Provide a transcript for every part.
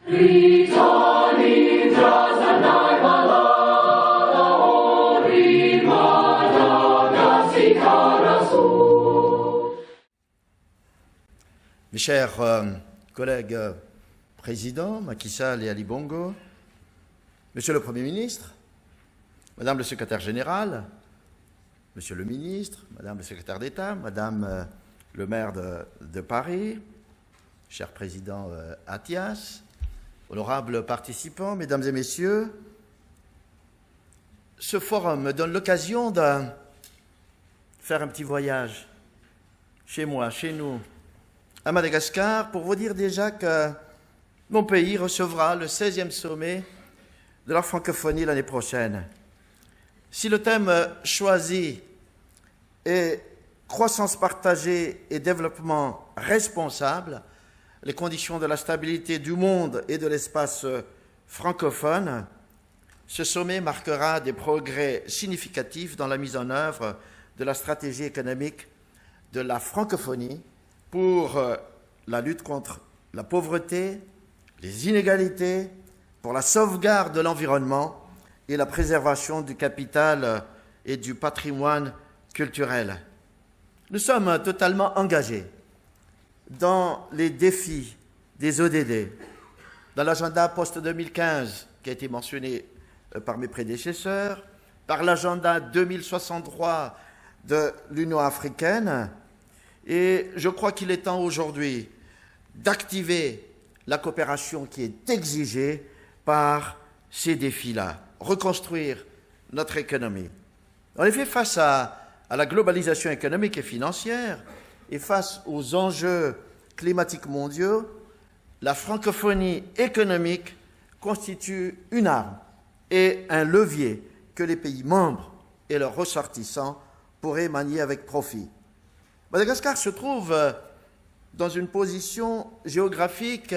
Mes chers collègues présidents, Macky Sall et Ali Bongo, Monsieur le Premier ministre, Madame le secrétaire général, Monsieur le ministre, Madame le secrétaire d'État, Madame le maire de Paris, cher président Athias, honorables participants, Mesdames et Messieurs, ce forum me donne l'occasion de faire un petit voyage chez moi, chez nous, à Madagascar, pour vous dire déjà que mon pays recevra le 16e sommet de la francophonie l'année prochaine. Si le thème choisi est croissance partagée et développement responsable, les conditions de la stabilité du monde et de l'espace francophone, ce sommet marquera des progrès significatifs dans la mise en œuvre de la stratégie économique de la francophonie pour la lutte contre la pauvreté, les inégalités, pour la sauvegarde de l'environnement et la préservation du capital et du patrimoine culturel. Nous sommes totalement engagés dans les défis des ODD, dans l'agenda post-2015 qui a été mentionné par mes prédécesseurs, par l'agenda 2063 de l'Union africaine, et je crois qu'il est temps aujourd'hui d'activer la coopération qui est exigée par ces défis-là, reconstruire notre économie. En effet, face à la globalisation économique et financière et face aux enjeux climatiques mondiaux, la francophonie économique constitue une arme et un levier que les pays membres et leurs ressortissants pourraient manier avec profit. Madagascar se trouve dans une position géographique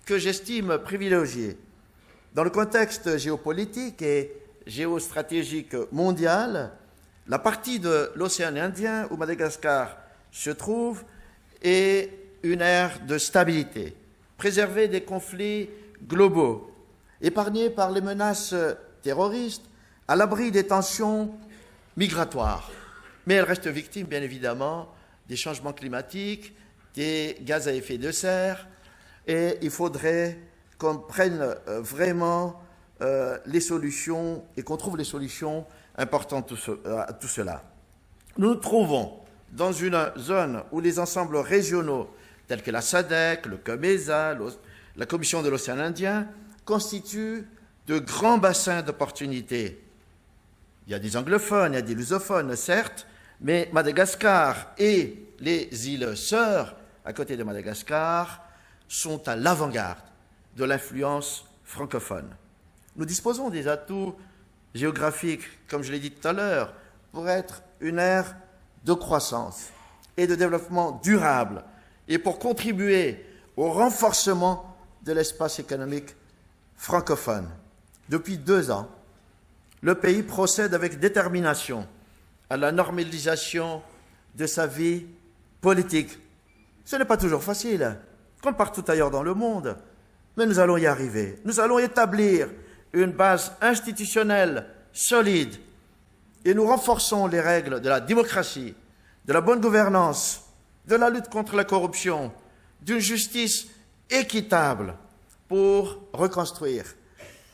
que j'estime privilégiée. Dans le contexte géopolitique et géostratégique mondial, la partie de l'océan Indien où Madagascar se trouve est une ère de stabilité, préservée des conflits globaux, épargnée par les menaces terroristes, à l'abri des tensions migratoires. Mais elle reste victime, bien évidemment, des changements climatiques, des gaz à effet de serre, et il faudrait qu'on prenne vraiment les solutions et qu'on trouve les solutions importantes à tout cela. Nous nous trouvons dans une zone où les ensembles régionaux, tels que la SADC, le COMESA, la Commission de l'océan Indien, constituent de grands bassins d'opportunités. Il y a des anglophones, il y a des lusophones, certes, mais Madagascar et les îles Sœurs, à côté de Madagascar, sont à l'avant-garde de l'influence francophone. Nous disposons des atouts géographiques, comme je l'ai dit tout à l'heure, pour être une ère de croissance et de développement durable et pour contribuer au renforcement de l'espace économique francophone. Depuis 2 ans, le pays procède avec détermination à la normalisation de sa vie politique. Ce n'est pas toujours facile, comme partout ailleurs dans le monde, mais nous allons y arriver. Nous allons établir une base institutionnelle solide et nous renforçons les règles de la démocratie, de la bonne gouvernance, de la lutte contre la corruption, d'une justice équitable pour reconstruire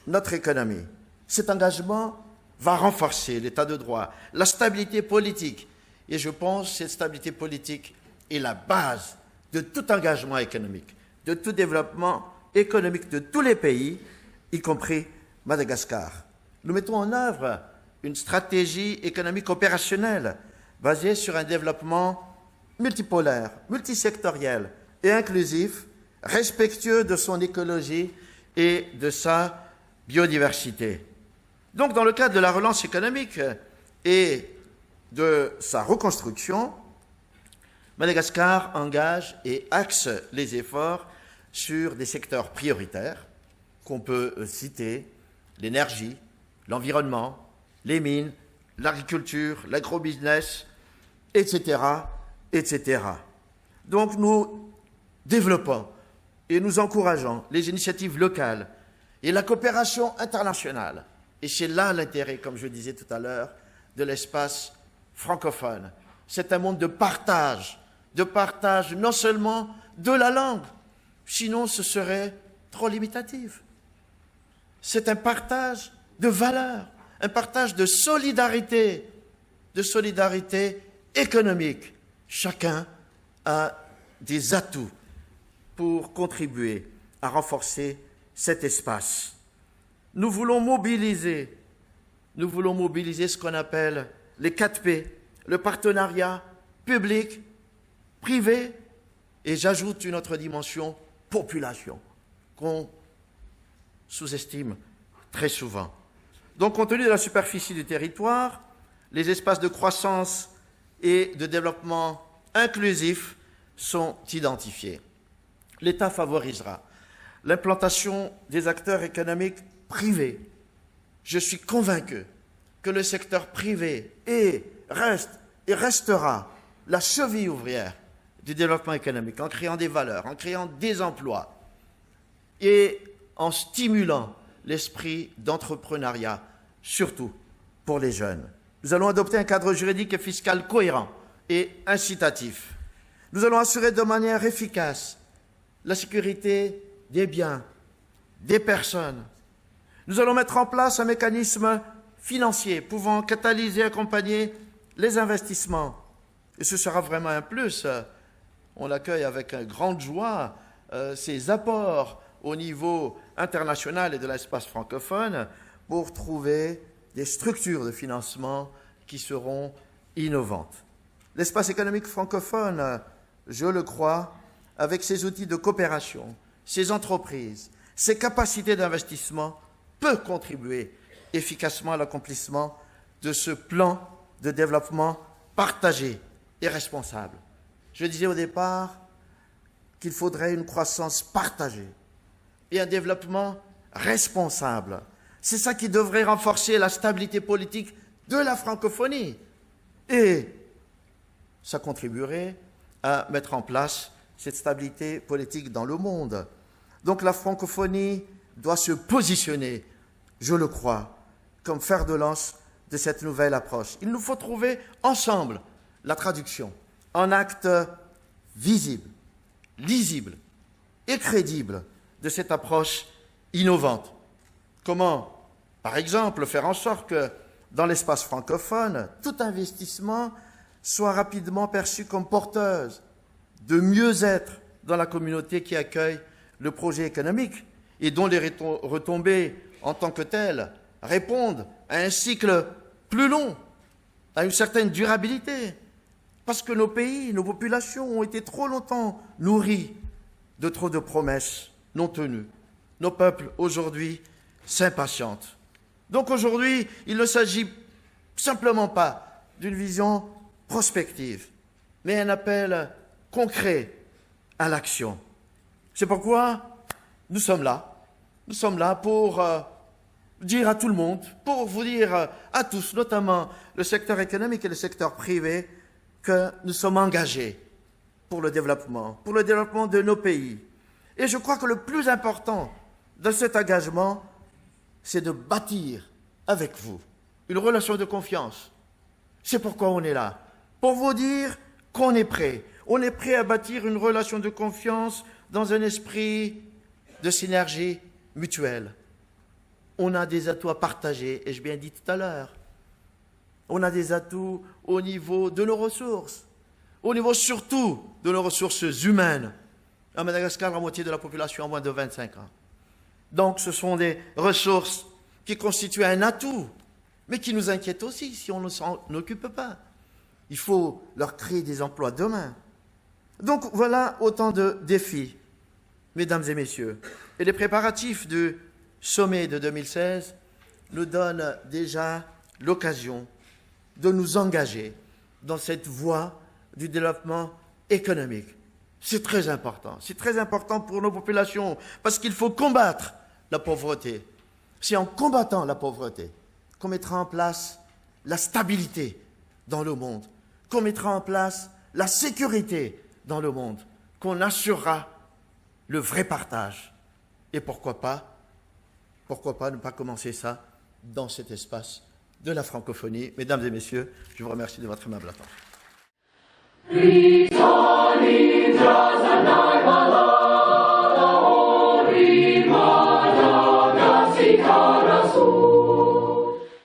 notre économie. Cet engagement va renforcer l'état de droit, la stabilité politique. Et je pense que cette stabilité politique est la base de tout engagement économique, de tout développement économique de tous les pays, y compris Madagascar. Nous mettons en œuvre une stratégie économique opérationnelle basée sur un développement multipolaire, multisectoriel et inclusif, respectueux de son écologie et de sa biodiversité. Donc, dans le cadre de la relance économique et de sa reconstruction, Madagascar engage et axe les efforts sur des secteurs prioritaires qu'on peut citer, l'énergie, l'environnement, les mines, l'agriculture, l'agrobusiness, etc., etc. Donc nous développons et nous encourageons les initiatives locales et la coopération internationale. Et c'est là l'intérêt, comme je disais tout à l'heure, de l'espace francophone. C'est un monde de partage non seulement de la langue, sinon ce serait trop limitatif. C'est un partage de valeurs, un partage de solidarité économique. Chacun a des atouts pour contribuer à renforcer cet espace. Nous voulons mobiliser ce qu'on appelle les 4 P, le partenariat public, privé, et j'ajoute une autre dimension, population, qu'on sous-estime très souvent. Donc, compte tenu de la superficie du territoire, les espaces de croissance et de développement inclusif sont identifiés. L'État favorisera l'implantation des acteurs économiques privés. Je suis convaincu que le secteur privé restera la cheville ouvrière du développement économique, en créant des valeurs, en créant des emplois et en stimulant l'esprit d'entrepreneuriat, surtout pour les jeunes. Nous allons adopter un cadre juridique et fiscal cohérent et incitatif. Nous allons assurer de manière efficace la sécurité des biens, des personnes. Nous allons mettre en place un mécanisme financier pouvant catalyser et accompagner les investissements. Et ce sera vraiment un plus. On accueille avec grande joie ces apports au niveau international et de l'espace francophone pour trouver des structures de financement qui seront innovantes. L'espace économique francophone, je le crois, avec ses outils de coopération, ses entreprises, ses capacités d'investissement, peut contribuer efficacement à l'accomplissement de ce plan de développement partagé et responsable. Je disais au départ qu'il faudrait une croissance partagée et un développement responsable. C'est ça qui devrait renforcer la stabilité politique de la francophonie. Et ça contribuerait à mettre en place cette stabilité politique dans le monde. Donc la francophonie doit se positionner, je le crois, comme fer de lance de cette nouvelle approche. Il nous faut trouver ensemble la traduction en actes visibles, lisibles et crédibles de cette approche innovante. Comment, par exemple, faire en sorte que dans l'espace francophone, tout investissement soit rapidement perçu comme porteuse de mieux-être dans la communauté qui accueille le projet économique et dont les retombées en tant que telles répondent à un cycle plus long, à une certaine durabilité, parce que nos pays, nos populations ont été trop longtemps nourris de trop de promesses non tenues. Nos peuples, aujourd'hui, s'impatientent. Donc aujourd'hui, il ne s'agit simplement pas d'une vision prospective, mais un appel concret à l'action. C'est pourquoi nous sommes là. Nous sommes là pour dire à tout le monde, pour vous dire à tous, notamment le secteur économique et le secteur privé, que nous sommes engagés pour le développement de nos pays. Et je crois que le plus important de cet engagement, c'est de bâtir avec vous une relation de confiance. C'est pourquoi on est là, pour vous dire qu'on est prêt. On est prêt à bâtir une relation de confiance dans un esprit de synergie mutuelle. On a des atouts à partager, et je l'ai bien dit tout à l'heure. On a des atouts au niveau de nos ressources, au niveau surtout de nos ressources humaines. À Madagascar, la moitié de la population a moins de 25 ans. Donc ce sont des ressources qui constituent un atout, mais qui nous inquiètent aussi si on ne s'en occupe pas. Il faut leur créer des emplois demain. Donc voilà autant de défis, mesdames et messieurs. Et les préparatifs du sommet de 2016 nous donnent déjà l'occasion de nous engager dans cette voie du développement économique. C'est très important pour nos populations, parce qu'il faut combattre la pauvreté. C'est en combattant la pauvreté qu'on mettra en place la stabilité dans le monde, qu'on mettra en place la sécurité dans le monde, qu'on assurera le vrai partage. Et pourquoi pas ne pas commencer ça dans cet espace de la francophonie. Mesdames et messieurs, je vous remercie de votre aimable attention.